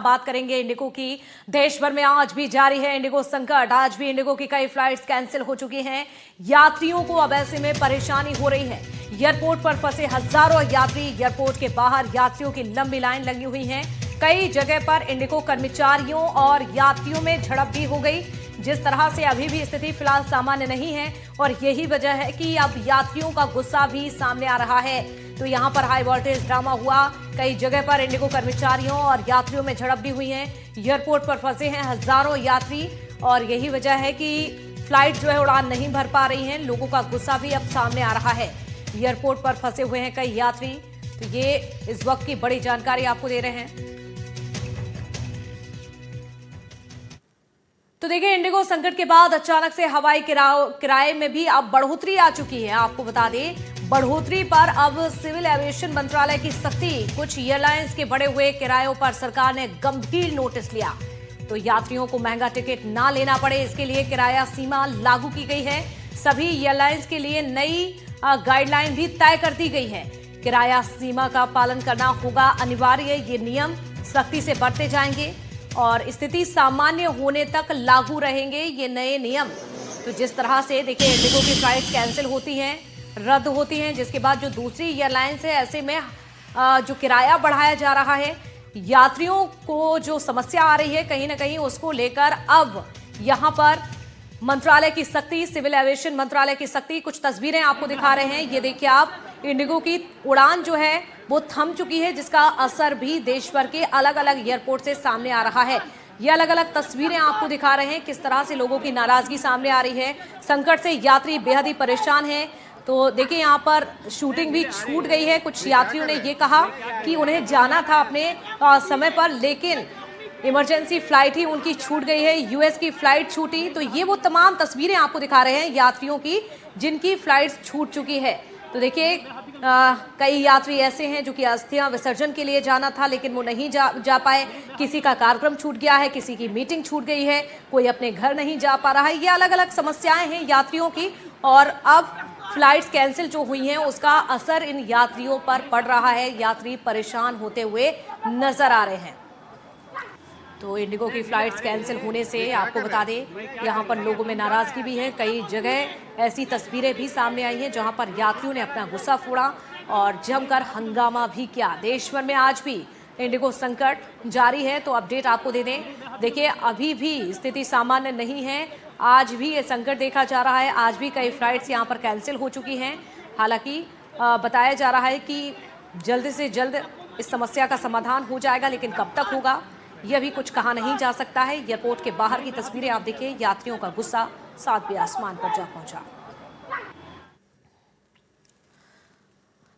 बात करेंगे इंडिगो की। देश भर में आज भी जारी है इंडिगो संकट। आज भी इंडिगो की कई फ्लाइट्स कैंसिल हो चुकी हैं। यात्रियों को अब ऐसे में परेशानी हो रही है। एयरपोर्ट पर फंसे हजारों यात्री, एयरपोर्ट के बाहर यात्रियों की लंबी लाइन लगी हुई है। कई जगह पर इंडिगो कर्मचारियों और यात्रियों में झड़प भी हो गई। जिस तरह से अभी भी स्थिति फिलहाल सामान्य नहीं है और यही वजह है कि अब यात्रियों का गुस्सा भी सामने आ रहा है। तो यहां पर हाई वोल्टेज ड्रामा हुआ। कई जगह पर इंडिगो कर्मचारियों और यात्रियों में झड़प भी हुई है। एयरपोर्ट पर फंसे हैं हजारों यात्री और यही वजह है कि फ्लाइट जो है उड़ान नहीं भर पा रही है। लोगों का गुस्सा भी अब सामने आ रहा है। एयरपोर्ट पर फंसे हुए हैं कई यात्री। तो ये इस वक्त की बड़ी जानकारी आपको दे रहे हैं। तो देखिए, इंडिगो संकट के बाद अचानक से हवाई किराए में भी अब बढ़ोतरी आ चुकी है। आपको बता दें, बढ़ोतरी पर अब सिविल एविएशन मंत्रालय की सख्ती। कुछ एयरलाइंस के बढ़े हुए किरायों पर सरकार ने गंभीर नोटिस लिया। तो यात्रियों को महंगा टिकट ना लेना पड़े, इसके लिए किराया सीमा लागू की गई है। सभी एयरलाइंस के लिए नई गाइडलाइन भी तय कर दी गई है। किराया सीमा का पालन करना होगा अनिवार्य। ये नियम सख्ती से बढ़ते जाएंगे और स्थिति सामान्य होने तक लागू रहेंगे ये नए नियम। तो जिस तरह से देखिए, इंडिगो की फ्लाइट कैंसिल होती हैं, रद्द होती हैं, जिसके बाद जो दूसरी एयरलाइंस है, ऐसे में जो किराया बढ़ाया जा रहा है, यात्रियों को जो समस्या आ रही है कहीं ना कहीं उसको लेकर अब यहां पर मंत्रालय की सख्ती, सिविल एविएशन मंत्रालय की सख्ती। कुछ तस्वीरें आपको दिखा रहे हैं। ये देखिए आप, इंडिगो की उड़ान जो है वो थम चुकी है, जिसका असर भी देश भर के अलग अलग एयरपोर्ट से सामने आ रहा है। ये अलग अलग तस्वीरें आपको दिखा रहे हैं किस तरह से लोगों की नाराजगी सामने आ रही है। संकट से यात्री बेहद ही परेशान हैं। तो देखिए, यहाँ पर शूटिंग भी छूट गई है। कुछ यात्रियों ने ये कहा कि उन्हें जाना था अपने समय पर, लेकिन इमरजेंसी फ्लाइट ही उनकी छूट गई है। यूएस की फ्लाइट छूटी। तो ये वो तमाम तस्वीरें आपको दिखा रहे हैं यात्रियों की जिनकी फ्लाइट छूट चुकी है। तो देखिए, कई यात्री ऐसे हैं जो कि अस्थियां विसर्जन के लिए जाना था लेकिन वो नहीं जा पाए। किसी का कार्यक्रम छूट गया है, किसी की मीटिंग छूट गई है, कोई अपने घर नहीं जा पा रहा है। ये अलग अलग समस्याएं हैं यात्रियों की और अब फ्लाइट्स कैंसिल जो हुई हैं उसका असर इन यात्रियों पर पड़ रहा है। यात्री परेशान होते हुए नजर आ रहे हैं। तो इंडिगो की फ्लाइट्स कैंसिल होने से आपको बता दें, यहाँ पर लोगों में नाराजगी भी है। कई जगह ऐसी तस्वीरें भी सामने आई हैं जहाँ पर यात्रियों ने अपना गुस्सा फोड़ा और जमकर हंगामा भी किया। देश भर में आज भी इंडिगो संकट जारी है। तो अपडेट आपको दे दें, देखिए अभी भी स्थिति सामान्य नहीं है। आज भी ये संकट देखा जा रहा है। आज भी कई फ्लाइट्स यहाँ पर कैंसिल हो चुकी हैं। हालांकि बताया जा रहा है कि जल्द से जल्द इस समस्या का समाधान हो जाएगा, लेकिन कब तक होगा यह भी कुछ कहा नहीं जा सकता है। एयरपोर्ट के बाहर की तस्वीरें आप देखिए, यात्रियों का गुस्सा सातवें आसमान पर जा पहुंचा।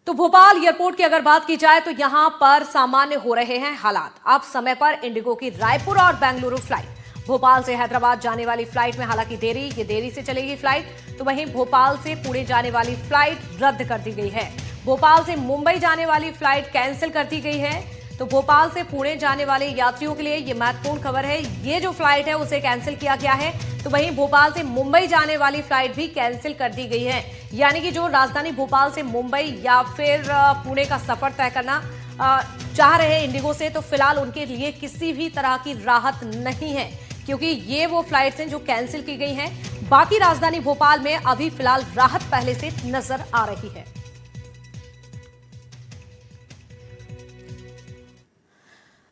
तो भोपाल एयरपोर्ट की अगर बात की जाए तो यहां पर सामान्य हो रहे हैं हालात। अब समय पर इंडिगो की रायपुर और बेंगलुरु फ्लाइट, भोपाल से हैदराबाद जाने वाली फ्लाइट में हालांकि देरी से चलेगी फ्लाइट। तो वहीं भोपाल से पुणे जाने वाली फ्लाइट रद्द कर दी गई है। भोपाल से मुंबई जाने वाली फ्लाइट कैंसिल कर दी गई है। तो भोपाल से पुणे जाने वाले यात्रियों के लिए ये महत्वपूर्ण खबर है। ये जो फ्लाइट है उसे कैंसिल किया गया है। तो वहीं भोपाल से मुंबई जाने वाली फ्लाइट भी कैंसिल कर दी गई है। यानी कि जो राजधानी भोपाल से मुंबई या फिर पुणे का सफर तय करना चाह रहे हैं इंडिगो से, तो फिलहाल उनके लिए किसी भी तरह की राहत नहीं है, क्योंकि ये वो फ्लाइट्स हैं जो कैंसिल की गई हैं। बाकी राजधानी भोपाल में अभी फिलहाल राहत पहले से नजर आ रही है।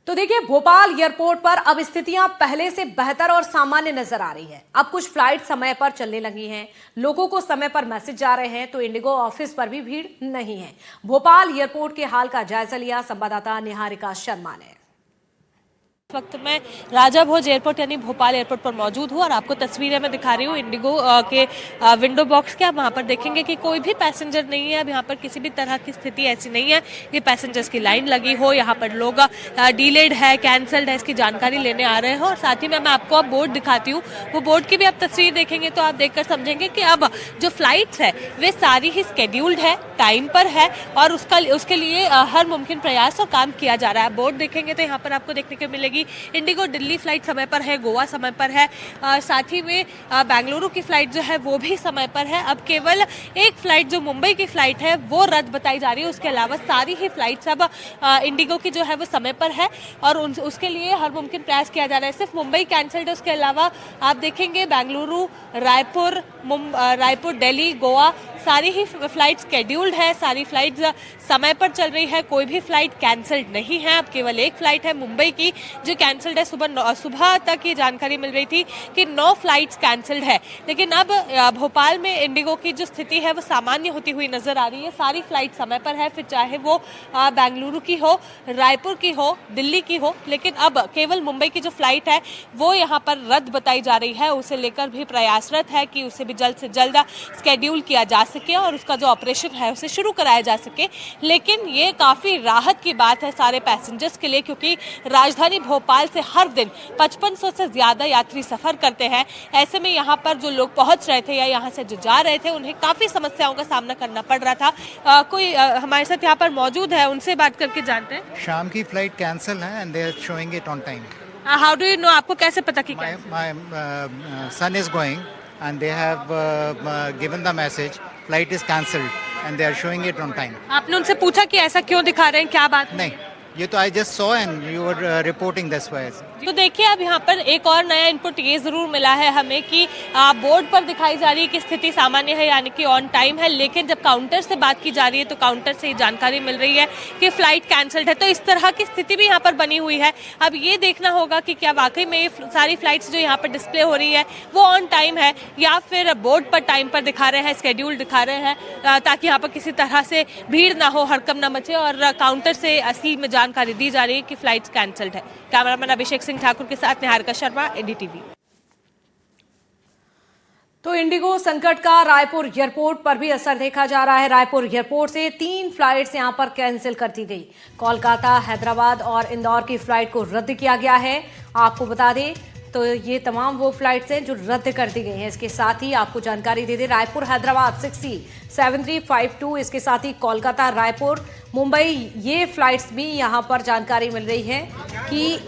तो देखिए, भोपाल एयरपोर्ट पर अब स्थितियां पहले से बेहतर और सामान्य नजर आ रही है। अब कुछ फ्लाइट समय पर चलने लगी हैं, लोगों को समय पर मैसेज जा रहे हैं। तो इंडिगो ऑफिस पर भी भीड़ नहीं है। भोपाल एयरपोर्ट के हाल का जायजा लिया संवाददाता निहारिका शर्मा ने। इस वक्त मैं राजा भोज एयरपोर्ट यानी भोपाल एयरपोर्ट पर मौजूद हूँ और आपको तस्वीरें मैं दिखा रही हूँ इंडिगो के विंडो बॉक्स के। आप वहाँ पर देखेंगे कि कोई भी पैसेंजर नहीं है। अब यहाँ पर किसी भी तरह की स्थिति ऐसी नहीं है कि पैसेंजर्स की लाइन लगी हो। यहाँ पर लोग डिलेड है, कैंसल्ड है, इसकी जानकारी लेने आ रहे हैं। और साथ ही में मैं आपको अब बोर्ड दिखाती हूँ, वो बोर्ड की भी आप तस्वीर देखेंगे तो आप देखकर समझेंगे कि अब जो फ्लाइट्स है वे सारी ही स्केड्यूल्ड है, टाइम पर है और उसके लिए हर मुमकिन प्रयास और काम किया जा रहा है। बोर्ड देखेंगे तो यहाँ पर आपको देखने को मिलेगी कि इंडिगो दिल्ली फ्लाइट समय पर है, गोवा समय पर है, साथ ही में बेंगलुरु की फ्लाइट जो है वो भी समय पर है। अब केवल एक फ्लाइट जो मुंबई की फ्लाइट है वो रद्द बताई जा रही है, उसके अलावा सारी ही फ्लाइट्स अब इंडिगो की जो है वो समय पर है और उसके लिए हर मुमकिन प्रयास किया जा रहा है। सिर्फ मुंबई कैंसल्ड है, उसके अलावा आप देखेंगे बेंगलुरु, रायपुर, दिल्ली, गोवा सारी ही फ्लाइट शेड्यूल्ड है, सारी फ्लाइट्स समय पर चल रही है, कोई भी फ्लाइट कैंसल्ड नहीं है। अब केवल एक फ्लाइट है मुंबई की जो कैंसल्ड है। सुबह तक ये जानकारी मिल रही थी कि 9 फ्लाइट्स कैंसल्ड है, लेकिन अब भोपाल में इंडिगो की जो स्थिति है वो सामान्य होती हुई नजर आ रही है। सारी फ्लाइट समय पर है, फिर चाहे वो बेंगलुरु की हो, रायपुर की हो, दिल्ली की हो, लेकिन अब केवल मुंबई की जो फ्लाइट है वो यहाँ पर रद्द बताई जा रही है। उसे लेकर भी प्रयासरत है कि उसे भी जल्द से जल्द स्केड्यूल किया जा सके और उसका जो ऑपरेशन है उसे शुरू कराया जा सके। लेकिन ये काफी राहत की बात है सारे पैसेंजर्स के लिए, क्योंकि राजधानी भोपाल से हर दिन 5500 से ज्यादा यात्री सफर करते हैं। ऐसे में यहाँ पर जो लोग पहुंच रहे थे या यहाँ से जो जा रहे थे उन्हें काफी समस्याओं का सामना करना पड़ रहा था। कोई हमारे साथ यहाँ पर मौजूद है, उनसे बात करके जानते हैं। शाम की फ्लाइट कैंसिल है and they are showing it on time. How do you know, आपको कैसे पता कि my son is going and they have given the message flight is cancelled and they are showing it on time. आपने उनसे पूछा कि ऐसा क्यों दिखा रहे हैं, क्या बात? नहीं, ये तो I just saw and you were reporting this way. तो देखिए अब यहाँ पर एक और नया इनपुट ये जरूर मिला है हमें कि बोर्ड पर दिखाई जा रही है कि स्थिति सामान्य है, यानी कि ऑन टाइम है, लेकिन जब काउंटर से बात की जा रही है तो काउंटर से ये जानकारी मिल रही है कि फ्लाइट कैंसल्ड है। तो इस तरह की स्थिति भी यहाँ पर बनी हुई है। अब ये देखना होगा कि क्या वाकई में ये सारी फ्लाइट्स जो यहाँ पर डिस्प्ले हो रही है वो ऑन टाइम है या फिर बोर्ड पर टाइम पर दिखा रहे हैं, स्केड्यूल दिखा रहे हैं, ताकि यहाँ पर किसी तरह से भीड़ ना हो, हड़कंप ना मचे और काउंटर से असली में जानकारी दी जा रही है कि फ्लाइट्स कैंसल्ड है। कैमरामैन अभिषेक सिंह ठाकुर के साथ निहारिका शर्मा, एनडीटीवी। तो इंडिगो संकट का रायपुर एयरपोर्ट पर भी असर देखा जा रहा है। रायपुर एयरपोर्ट से 3 फ्लाइट्स यहां पर कैंसिल कर दी गई। कोलकाता, हैदराबाद और इंदौर की फ्लाइट को रद्द किया गया है। आपको बता दें तो ये तमाम वो फ्लाइट्स हैं जो रद्द कर दी गई हैं। इसके साथ ही आपको जानकारी दे दें, रायपुर हैदराबाद 60, 7352, इसके साथ ही कोलकाता, रायपुर, मुंबई, ये फ्लाइट्स भी यहाँ पर जानकारी मिल रही है कि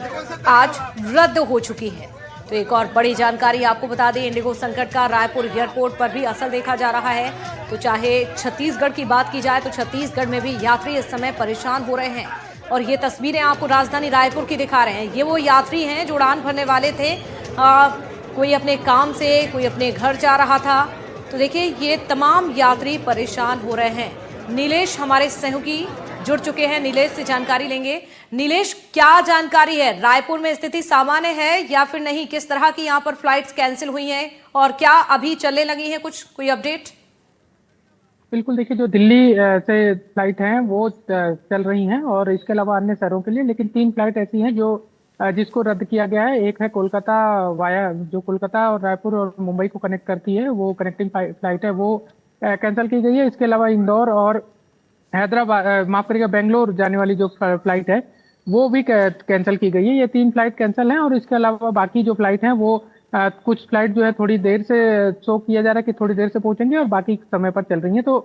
आज रद्द हो चुकी है। तो एक और बड़ी जानकारी आपको बता दें, इंडिगो संकट का रायपुर एयरपोर्ट पर भी असर देखा जा रहा है। तो चाहे छत्तीसगढ़ की बात की जाए तो छत्तीसगढ़ में भी यात्री इस समय परेशान हो रहे हैं और ये तस्वीरें आपको राजधानी रायपुर की दिखा रहे हैं। ये वो यात्री हैं जो उड़ान भरने वाले थे, कोई अपने काम से, कोई अपने घर जा रहा था। तो देखिए ये तमाम यात्री परेशान हो रहे हैं। नीलेश हमारे सहयोगी जुड़ चुके हैं, नीलेश से जानकारी लेंगे। नीलेश, क्या जानकारी है, रायपुर में स्थिति सामान्य है या फिर नहीं? किस तरह की यहाँ पर फ्लाइट्स कैंसिल हुई हैं और क्या अभी चलने लगी हैं, कुछ कोई अपडेट? बिल्कुल, देखिए जो दिल्ली से फ्लाइट हैं वो चल रही हैं और इसके अलावा अन्य शहरों के लिए, लेकिन 3 फ्लाइट ऐसी हैं जो जिसको रद्द किया गया है। एक है कोलकाता वाया, जो कोलकाता और रायपुर और मुंबई को कनेक्ट करती है, वो कनेक्टिंग फ्लाइट है, वो कैंसिल की गई है। इसके अलावा इंदौर और हैदराबाद, माफ करिएगा, बेंगलोर जाने वाली जो फ्लाइट है वो भी कैंसिल की गई है। ये 3 फ्लाइट कैंसिल हैं और इसके अलावा बाकी जो फ्लाइट हैं वो कुछ फ्लाइट जो है थोड़ी देर से शो किया जा रहा है कि थोड़ी देर से पहुंचेंगे और बाकी समय पर चल रही हैं। तो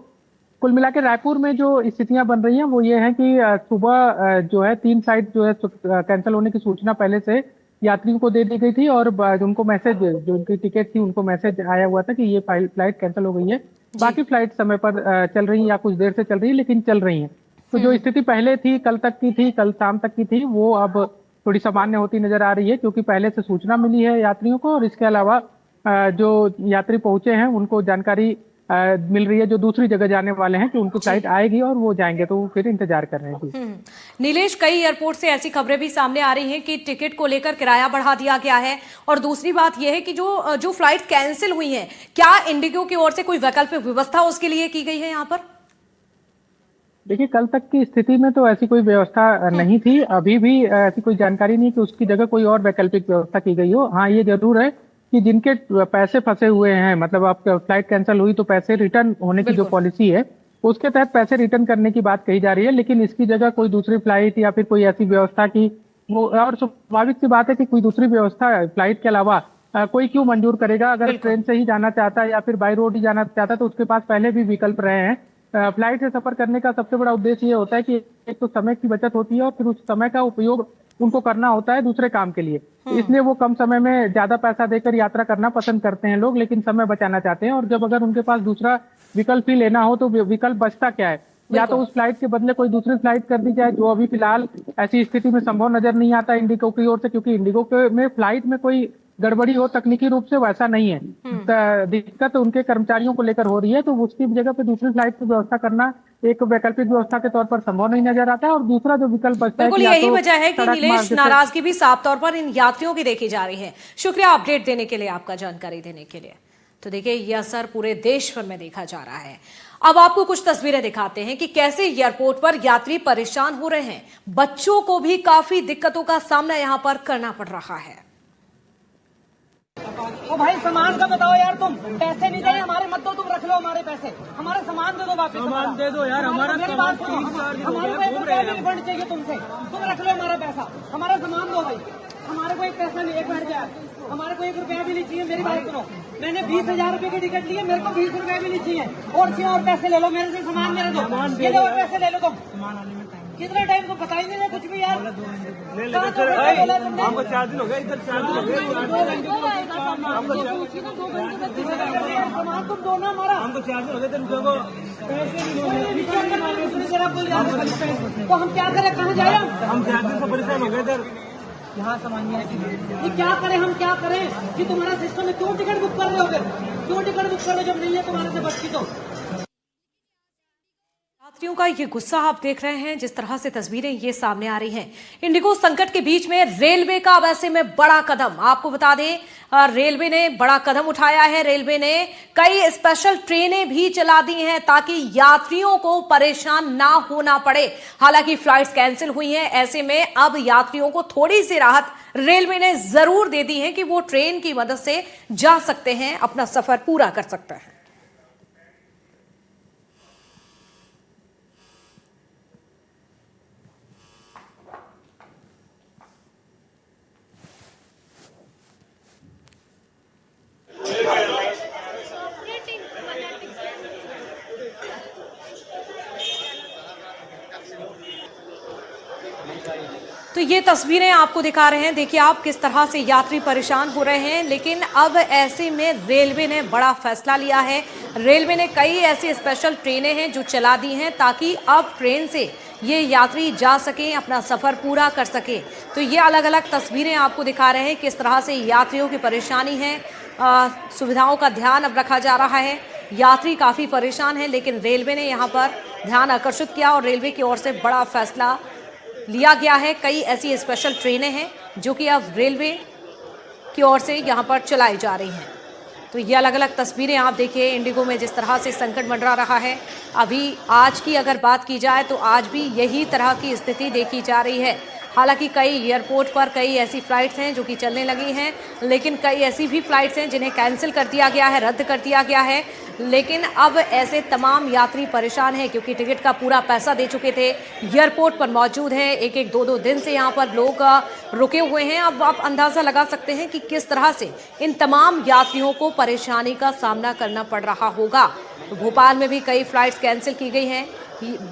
कुल मिला के रायपुर में जो स्थितियां बन रही हैं वो ये है कि सुबह जो है 3 फ्लाइट जो है कैंसिल होने की सूचना पहले से यात्रियों को दे दी गई थी और उनको मैसेज, जो उनकी टिकट थी उनको मैसेज आया हुआ था कि ये फ्लाइट कैंसिल हो गई है। बाकी फ्लाइट समय पर चल रही है या कुछ देर से चल रही है, लेकिन चल रही है। तो जो स्थिति पहले थी, कल तक की थी, कल शाम तक की थी, वो अब थोड़ी सामान्य होती नजर आ रही है, क्योंकि पहले से सूचना मिली है यात्रियों को और इसके अलावा जो यात्री पहुंचे हैं उनको जानकारी मिल रही है जो दूसरी जगह जाने वाले हैं कि उनकी फ्लाइट आएगी और वो जाएंगे, तो वो फिर इंतजार कर रहे हैं। नीलेश, कई एयरपोर्ट से ऐसी खबरें भी सामने आ रही हैं कि टिकट को लेकर किराया बढ़ा दिया गया है और दूसरी बात यह है कि जो फ्लाइट कैंसिल हुई हैं, क्या इंडिगो की ओर से कोई वैकल्पिक व्यवस्था उसके लिए की गई है यहाँ पर? देखिए, कल तक की स्थिति में तो ऐसी कोई व्यवस्था नहीं थी, अभी भी ऐसी कोई जानकारी नहीं कि उसकी जगह कोई और वैकल्पिक व्यवस्था की गई हो। हाँ, ये जरूर है कि जिनके पैसे फंसे हुए हैं, मतलब आपका फ्लाइट कैंसिल हुई तो पैसे रिटर्न होने की जो पॉलिसी है उसके तहत पैसे रिटर्न करने की बात कही जा रही है, लेकिन इसकी जगह कोई दूसरी फ्लाइट या फिर कोई ऐसी व्यवस्था की वो, और स्वाभाविक सी बात है कि कोई दूसरी व्यवस्था फ्लाइट के अलावा कोई क्यों मंजूर करेगा। अगर ट्रेन से ही जाना चाहता है या फिर बाई रोड ही जाना चाहता है तो उसके पास पहले भी विकल्प रहे हैं। फ्लाइट से सफर करने का सबसे बड़ा उद्देश्य ये होता है कि एक तो समय की बचत होती है और फिर उस समय का उपयोग उनको करना होता है दूसरे काम के लिए, इसलिए वो कम समय में ज्यादा पैसा देकर यात्रा करना पसंद करते हैं लोग, लेकिन समय बचाना चाहते हैं। और जब अगर उनके पास दूसरा विकल्प ही लेना हो तो विकल्प बचता क्या है, या तो उस फ्लाइट के बदले कोई दूसरी फ्लाइट कर दी जाए, जो अभी फिलहाल ऐसी स्थिति में संभव नजर नहीं आता इंडिगो की ओर से, क्योंकि इंडिगो में फ्लाइट में कोई गड़बड़ी हो तकनीकी रूप से वैसा नहीं है। दिक्कत उनके कर्मचारियों को लेकर हो रही है, तो उसकी जगह पे दूसरी फ्लाइट की व्यवस्था करना एक वैकल्पिक व्यवस्था के तौर पर संभव नहीं नजर आता है। और दूसरा जो विकल्प बचता है, बिल्कुल यही वजह है कि नीलेश नाराजगी भी साफ तौर पर इन यात्रियों की देखी जा रही है। शुक्रिया अपडेट देने के लिए, आपका जानकारी देने के लिए। तो देखिए ये असर पूरे देश भर में देखा जा रहा है। अब आपको कुछ तस्वीरें दिखाते हैं कि कैसे एयरपोर्ट पर यात्री परेशान हो रहे हैं। बच्चों को भी काफी दिक्कतों का सामना यहां पर करना पड़ रहा है। ओ भाई सामान का बताओ यार, तुम पैसे नहीं दे हमारे, मत दो, तुम रख लो हमारे पैसे, हमारे सामान दे दो वापस। सामान दे दो यार, हमारा मेरी बात सुनो, हमारे को 1 रुपया भी रिफंड चाहिए तुमसे, तुम रख लो हमारा पैसा, हमारा सामान दो भाई, हमारे को एक पैसा नहीं, एक मिनट यार, हमारे को 1 रुपया भी नहीं चाहिए। मेरी बात सुनो, मैंने 20,000 रुपए की टिकट ली है, मेरे को 20 रुपया भी नहीं चाहिए, और चाहिए और पैसे ले लो मेरे से, सामान मेरे दो, ये लो और पैसे ले लो तुम। कितना टाइम को बता ही नहीं कुछ भी यार, हमको 4 दिन हो गए इधर, 4 दिन हो गए, सामान तुम दो ना हमारा, हमको 4 दिन हो गए, तो हम क्या करें, कहाँ जाए हम 4 दिन से परेशान हो गए इधर, यहाँ सामान ये क्या करें, हम क्या करें कि तुम्हारा सिस्टम में क्यों टिकट बुक कर रहे हो, क्यों टिकट बुक कर रहे हो जब नहीं है तुम्हारे से बच्ची। तो यात्रियों का ये गुस्सा आप देख रहे हैं, जिस तरह से तस्वीरें ये सामने आ रही हैं। इंडिगो संकट के बीच में रेलवे का अब ऐसे में बड़ा कदम, आपको बता दें रेलवे ने बड़ा कदम उठाया है। रेलवे ने कई स्पेशल ट्रेनें भी चला दी हैं ताकि यात्रियों को परेशान ना होना पड़े। हालांकि फ्लाइट्स कैंसिल हुई हैं, ऐसे में अब यात्रियों को थोड़ी सी राहत रेलवे ने जरूर दे दी है कि वो ट्रेन की मदद से जा सकते हैं, अपना सफर पूरा कर सकते हैं। तो ये तस्वीरें आपको दिखा रहे हैं, देखिए आप किस तरह से यात्री परेशान हो रहे हैं। लेकिन अब ऐसे में रेलवे ने बड़ा फैसला लिया है। रेलवे ने कई ऐसी स्पेशल ट्रेनें हैं जो चला दी हैं ताकि अब ट्रेन से ये यात्री जा सकें, अपना सफ़र पूरा कर सकें। तो ये अलग अलग तस्वीरें आपको दिखा रहे हैं किस तरह से यात्रियों की परेशानी है। सुविधाओं का ध्यान अब रखा जा रहा है। यात्री काफ़ी परेशान हैं, लेकिन रेलवे ने यहाँ पर ध्यान आकर्षित किया और रेलवे की ओर से बड़ा फैसला लिया गया है। कई ऐसी स्पेशल ट्रेनें हैं जो कि अब रेलवे की ओर से यहाँ पर चलाई जा रही हैं। तो ये अलग अलग तस्वीरें आप देखिए, इंडिगो में जिस तरह से संकट मंडरा रहा है। अभी आज की अगर बात की जाए तो आज भी यही तरह की स्थिति देखी जा रही है। हालांकि कई एयरपोर्ट पर कई ऐसी फ़्लाइट्स हैं जो कि चलने लगी हैं, लेकिन कई ऐसी भी फ़्लाइट्स हैं जिन्हें कैंसिल कर दिया गया है, रद्द कर दिया गया है। लेकिन अब ऐसे तमाम यात्री परेशान हैं क्योंकि टिकट का पूरा पैसा दे चुके थे, एयरपोर्ट पर मौजूद हैं, एक एक 2-2 दिन से यहाँ पर लोग रुके हुए हैं। अब आप अंदाज़ा लगा सकते हैं कि किस तरह से इन तमाम यात्रियों को परेशानी का सामना करना पड़ रहा होगा। तो भोपाल में भी कई फ़्लाइट्स कैंसिल की गई हैं।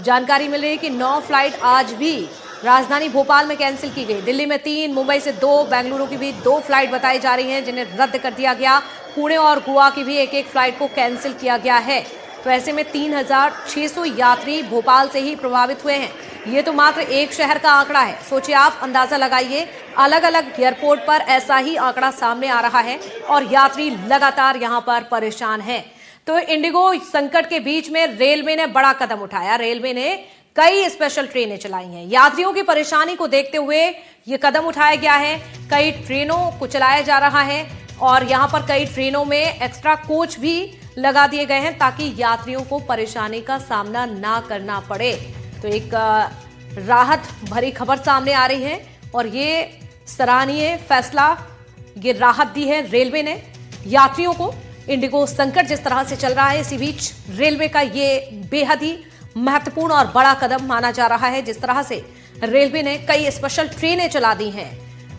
जानकारी मिल रही है कि 9 फ्लाइट आज भी राजधानी भोपाल में कैंसिल की गई। दिल्ली में 3, मुंबई से 2, बेंगलुरु की भी 2 फ्लाइट बताई जा रही हैं जिन्हें रद्द कर दिया गया। पुणे और गोवा की भी एक फ्लाइट को कैंसिल किया गया है। तो ऐसे में 3600 यात्री भोपाल से ही प्रभावित हुए हैं। ये तो मात्र एक शहर का आंकड़ा है, सोचिए आप, अंदाजा लगाइए। अलग अलग एयरपोर्ट पर ऐसा ही आंकड़ा सामने आ रहा है और यात्री लगातार यहाँ पर परेशान हैं। तो इंडिगो संकट के बीच में रेलवे ने बड़ा कदम उठाया। रेलवे ने कई स्पेशल ट्रेनें चलाई हैं। यात्रियों की परेशानी को देखते हुए ये कदम उठाया गया है। कई ट्रेनों को चलाया जा रहा है और यहाँ पर कई ट्रेनों में एक्स्ट्रा कोच भी लगा दिए गए हैं ताकि यात्रियों को परेशानी का सामना ना करना पड़े। तो एक राहत भरी खबर सामने आ रही है और ये सराहनीय फैसला, ये राहत दी है रेलवे ने यात्रियों को। इंडिगो संकट जिस तरह से चल रहा है, इसी बीच रेलवे का ये बेहद ही महत्वपूर्ण और बड़ा कदम माना जा रहा है। जिस तरह से रेलवे ने कई स्पेशल ट्रेनें चला दी हैं,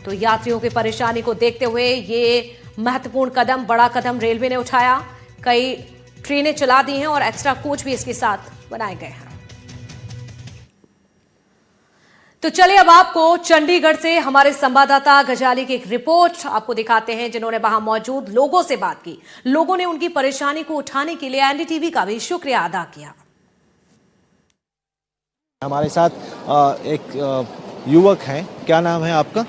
तो यात्रियों की परेशानी को देखते हुए ये महत्वपूर्ण कदम, बड़ा कदम रेलवे ने उठाया। कई ट्रेनें चला दी हैं और एक्स्ट्रा कोच भी इसके साथ बनाए गए हैं। तो चलिए अब आपको चंडीगढ़ से हमारे संवाददाता गजाली की एक रिपोर्ट आपको दिखाते हैं, जिन्होंने वहां मौजूद लोगों से बात की। लोगों ने उनकी परेशानी को उठाने के लिए एनडीटीवी का भी शुक्रिया अदा किया। हमारे साथ एक युवक हैं, क्या नाम है आपका?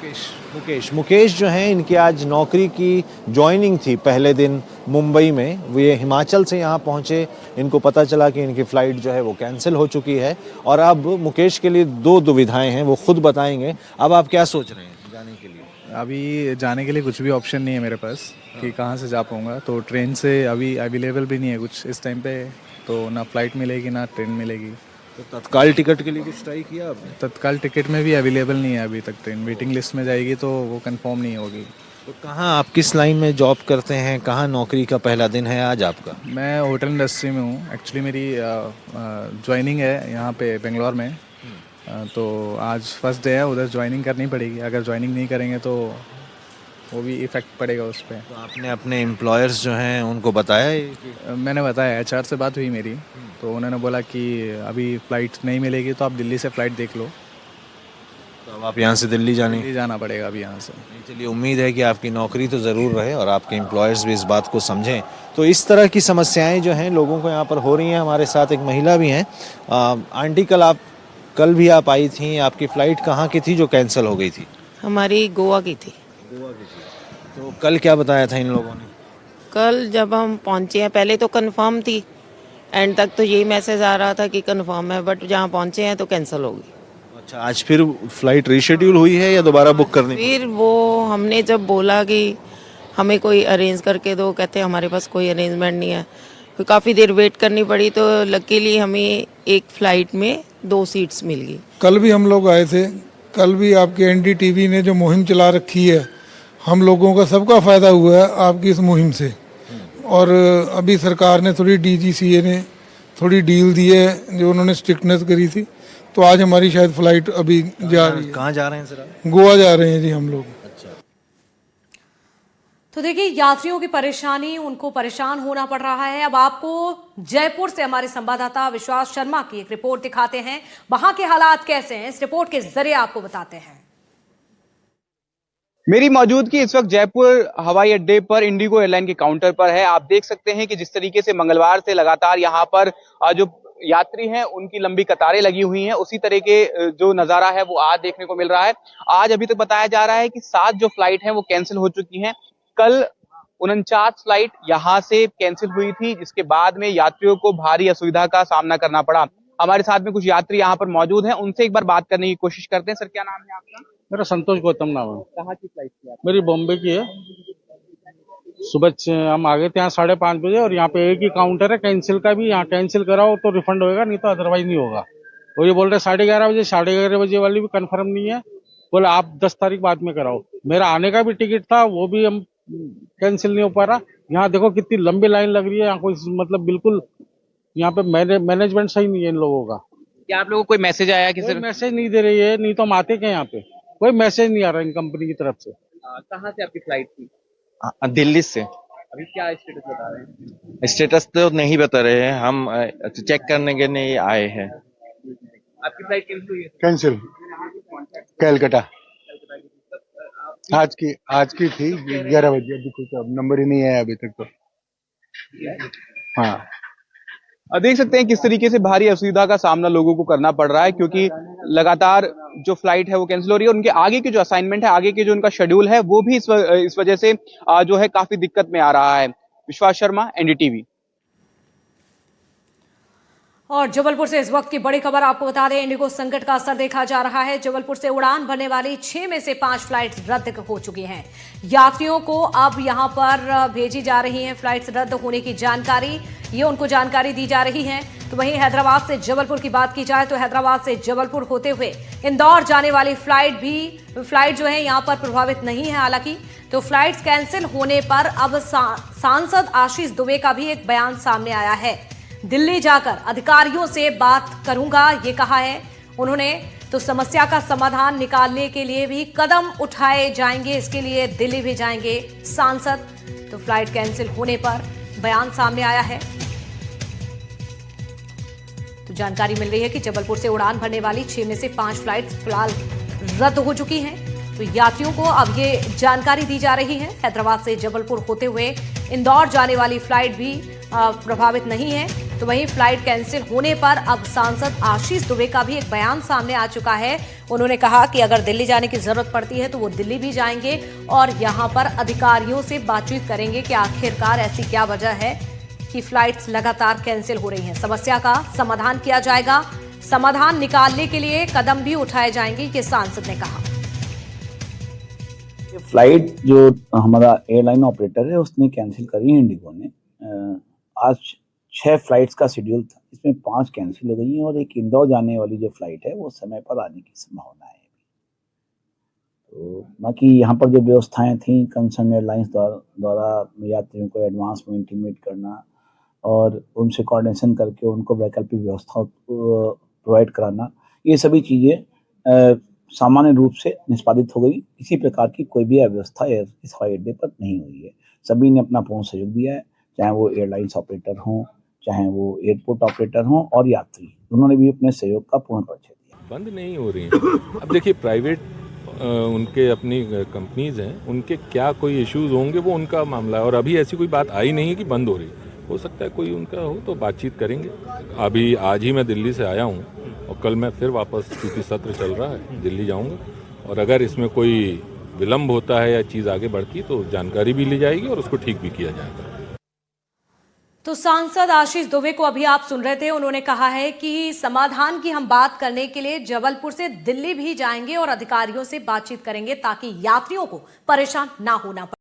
मुकेश जो हैं, इनकी आज नौकरी की ज्वाइनिंग थी पहले दिन मुंबई में। वो ये हिमाचल से यहाँ पहुँचे, इनको पता चला कि इनकी फ़्लाइट जो है वो कैंसिल हो चुकी है और अब मुकेश के लिए दो दुविधाएं हैं, वो खुद बताएंगे। अब आप क्या सोच रहे हैं जाने के लिए? अभी जाने के लिए कुछ भी ऑप्शन नहीं है मेरे पास कि कहाँ से जा पाऊँगा। तो ट्रेन से अभी अवेलेबल भी नहीं है कुछ इस टाइम पे, तो ना फ्लाइट मिलेगी ना ट्रेन मिलेगी। तो तत्काल टिकट के लिए कुछ ट्राई किया आपने? तत्काल टिकट में भी अवेलेबल नहीं है अभी तक। ट्रेन वेटिंग लिस्ट में जाएगी तो वो कंफर्म नहीं होगी। तो कहाँ आप किस लाइन में जॉब करते हैं? कहाँ नौकरी का पहला दिन है आज आपका? मैं होटल इंडस्ट्री में हूँ। एक्चुअली मेरी ज्वाइनिंग है यहाँ पे बेंगलोर में। तो आज फर्स्ट डे है, उधर ज्वाइनिंग करनी पड़ेगी। अगर ज्वाइनिंग नहीं करेंगे तो वो भी इफ़ेक्ट पड़ेगा उस पर। तो आपने अपने एम्प्लॉयर्स जो हैं उनको बताया ये कि? मैंने बताया, HR से बात हुई मेरी, तो उन्होंने बोला कि अभी फ़्लाइट नहीं मिलेगी तो आप दिल्ली से फ़्लाइट देख लो। तो अब आप यहाँ से दिल्ली जाना पड़ेगा अभी यहाँ से। चलिए, उम्मीद है कि आपकी नौकरी तो ज़रूर रहे और आपके एम्प्लॉयर्स भी इस बात को समझें। तो इस तरह की समस्याएं जो हैं लोगों को यहाँ पर हो रही हैं। हमारे साथ एक महिला भी हैं। आंटी, कल भी आप आई थी, आपकी फ़्लाइट कहाँ की थी जो कैंसिल हो गई थी? हमारी गोवा की थी। गोवा की थी। तो कल क्या बताया था इन लोगों ने? कल जब हम पहुंचे हैं, पहले तो कंफर्म थी, एंड तक तो यही मैसेज आ रहा था कि कंफर्म है, बट जहाँ पहुंचे हैं तो कैंसिल हो गई। अच्छा, आज फिर फ्लाइट रीशेड्यूल हुई है या दोबारा बुक करनी? फिर वो हमने जब बोला कि हमें कोई अरेंज करके दो, कहते हमारे पास कोई अरेंजमेंट नहीं है। फिर काफ़ी देर वेट करनी पड़ी, तो लकीली हमें एक फ़्लाइट में 2 सीट्स मिल गई। कल भी हम लोग आए थे, कल भी आपके एनडीटीवी ने जो मुहिम चला रखी है, हम लोगों का सबका फ़ायदा हुआ है आपकी इस मुहिम से। और अभी सरकार ने थोड़ी DGCA ने थोड़ी डील दी है, जो उन्होंने स्ट्रिक्टनेस करी थी, तो आज हमारी शायद फ्लाइट अभी जा रही है। कहाँ जा रहे हैं सर? गोवा जा रहे हैं जी हम लोग। अच्छा। तो देखिए, यात्रियों की परेशानी, उनको परेशान होना पड़ रहा है। अब आपको जयपुर से हमारे संवाददाता विश्वास शर्मा की एक रिपोर्ट दिखाते हैं। वहां के हालात कैसे हैं, इस रिपोर्ट के जरिए आपको बताते हैं। मेरी मौजूदगी इस वक्त जयपुर हवाई अड्डे पर इंडिगो एयरलाइन के काउंटर पर है। आप देख सकते हैं कि जिस तरीके से मंगलवार से लगातार यहाँ पर जो यात्री हैं उनकी लंबी कतारें लगी हुई हैं, उसी तरह के जो नजारा है वो आज देखने को मिल रहा है। आज अभी तक बताया जा रहा है कि 7 जो फ्लाइट हैं वो कैंसिल हो चुकी हैं। कल 49 फ्लाइट यहाँ से कैंसिल हुई थी, जिसके बाद में यात्रियों को भारी असुविधा का सामना करना पड़ा। हमारे साथ में कुछ यात्री यहाँ पर मौजूद हैं, उनसे एक बार बात करने की कोशिश करते हैं। सर, क्या नाम है आपका? मेरा संतोष गौतम नाम है। कहाँ की फ्लाइट थी? मेरी बॉम्बे की है। सुबह हम आ गए थे यहाँ 5:30 बजे, और यहाँ पे एक ही काउंटर है कैंसिल का भी। यहाँ कैंसिल कराओ तो रिफंड होएगा, नहीं तो अदरवाइज नहीं होगा। और ये बोल रहे 11:30 बजे, 11:30 बजे वाली भी कंफर्म नहीं है। बोले आप 10 तारीख बाद में कराओ। मेरा आने का भी टिकट था, वो भी हम कैंसिल नहीं हो पा रहा। यहाँ देखो कितनी लंबी लाइन लग रही है। यहाँ कोई मतलब बिल्कुल यहाँ पे मैनेजमेंट सही नहीं है इन लोगों का। क्या आप लोगों को कोई मैसेज आया कि सर? मैसेज नहीं दे रही है, नहीं तो हम आते क्या यहाँ पे। कोई मैसेज नहीं आ रहा इन कंपनी की तरफ से। कहाँ से आपकी फ्लाइट थी? दिल्ली से। अभी क्या स्टेटस बता रहे हैं? स्टेटस तो नहीं बता रहे हैं, हम चेक करने के लिए आए हैं। आपकी फ्लाइट कैंसिल हुई है? कैंसिल, कलकत्ता आज की थी 11 बजे। अभी कुछ अब नंबर ही नहीं है अभी तक तो। हाँ, देख सकते हैं किस तरीके से भारी असुविधा का सामना लोगों को करना पड़ रहा है, क्योंकि लगातार जो फ्लाइट है वो कैंसिल हो रही है। उनके आगे की जो असाइनमेंट है, आगे की जो उनका शेड्यूल है, वो भी इस वजह से जो है काफी दिक्कत में आ रहा है। विश्वास शर्मा, एनडीटीवी। और जबलपुर से इस वक्त की बड़ी खबर आपको बता दें, इंडिगो संकट का असर देखा जा रहा है। जबलपुर से उड़ान भरने वाली 6 में से 5 फ्लाइट्स रद्द हो चुकी हैं। यात्रियों को अब यहां पर भेजी जा रही हैं फ्लाइट्स रद्द होने की जानकारी, ये उनको जानकारी दी जा रही है। तो वहीं हैदराबाद से जबलपुर की बात की जाए तो हैदराबाद से जबलपुर होते हुए इंदौर जाने वाली फ्लाइट जो है यहां पर प्रभावित नहीं है। हालांकि तो फ्लाइट्स कैंसिल होने पर अब सांसद आशीष दुबे का भी एक बयान सामने आया है। दिल्ली जाकर अधिकारियों से बात करूंगा, ये कहा है उन्होंने। तो समस्या का समाधान निकालने के लिए भी कदम उठाए जाएंगे, इसके लिए दिल्ली भी जाएंगे सांसद। तो फ्लाइट कैंसिल होने पर बयान सामने आया है। तो जानकारी मिल रही है कि जबलपुर से उड़ान भरने वाली 6 में से 5 फ्लाइट्स फिलहाल रद्द हो चुकी हैं। तो यात्रियों को अब ये जानकारी दी जा रही है। हैदराबाद से जबलपुर होते हुए इंदौर जाने वाली फ्लाइट भी प्रभावित नहीं है। तो वहीं फ्लाइट कैंसिल होने पर अब सांसद आशीष दुबे का भी एक बयान सामने आ चुका है। उन्होंने कहा कि अगर दिल्ली जाने की जरूरत पड़ती है तो वो दिल्ली भी जाएंगे और यहां पर अधिकारियों से बातचीत करेंगे कि आखिरकार ऐसी क्या वजह है कि फ्लाइट्स लगातार कैंसिल हो रही हैं। समस्या का समाधान किया जाएगा, समाधान निकालने के लिए कदम भी उठाए जाएंगे, ये सांसद ने कहा। फ्लाइट जो हमारा एयरलाइन ऑपरेटर है उसने कैंसिल करी है इंडिगो ने। आज 6 फ्लाइट्स का शेड्यूल था, इसमें 5 कैंसिल हो गई हैं और एक इंदौर जाने वाली जो फ्लाइट है वो समय पर आने की संभावना है। तो बाकी यहाँ पर जो व्यवस्थाएं थी कंसर्न एयरलाइंस द्वारा यात्रियों को एडवांस में इंटीमेट करना और उनसे कोऑर्डिनेशन करके उनको वैकल्पिक व्यवस्था प्रोवाइड कराना, ये सभी चीज़ें सामान्य रूप से निष्पादित हो गई। इसी प्रकार की कोई भी अव्यवस्था इस हवाई अड्डे पर नहीं हुई है। सभी ने अपना पूर्ण सहयोग दिया है, चाहे वो एयरलाइंस ऑपरेटर हों, चाहे वो एयरपोर्ट ऑपरेटर हों और यात्री, उन्होंने भी अपने सहयोग का पूर्ण परिचय दिया। बंद नहीं हो रही है। अब देखिए प्राइवेट उनके अपनी कंपनीज हैं, उनके क्या कोई इश्यूज होंगे वो उनका मामला है और अभी ऐसी कोई बात आई नहीं है कि बंद हो रही। हो सकता है कोई उनका हो तो बातचीत करेंगे। अभी आज ही मैं दिल्ली से आया हूँ और कल मैं फिर वापस, क्योंकि सत्र चल रहा है, दिल्ली जाऊँगा और अगर इसमें कोई विलम्ब होता है या चीज़ आगे बढ़ती तो जानकारी भी ली जाएगी और उसको ठीक भी किया जाएगा। तो सांसद आशीष दुबे को अभी आप सुन रहे थे। उन्होंने कहा है कि समाधान की हम बात करने के लिए जबलपुर से दिल्ली भी जाएंगे और अधिकारियों से बातचीत करेंगे ताकि यात्रियों को परेशान ना होना पड़े।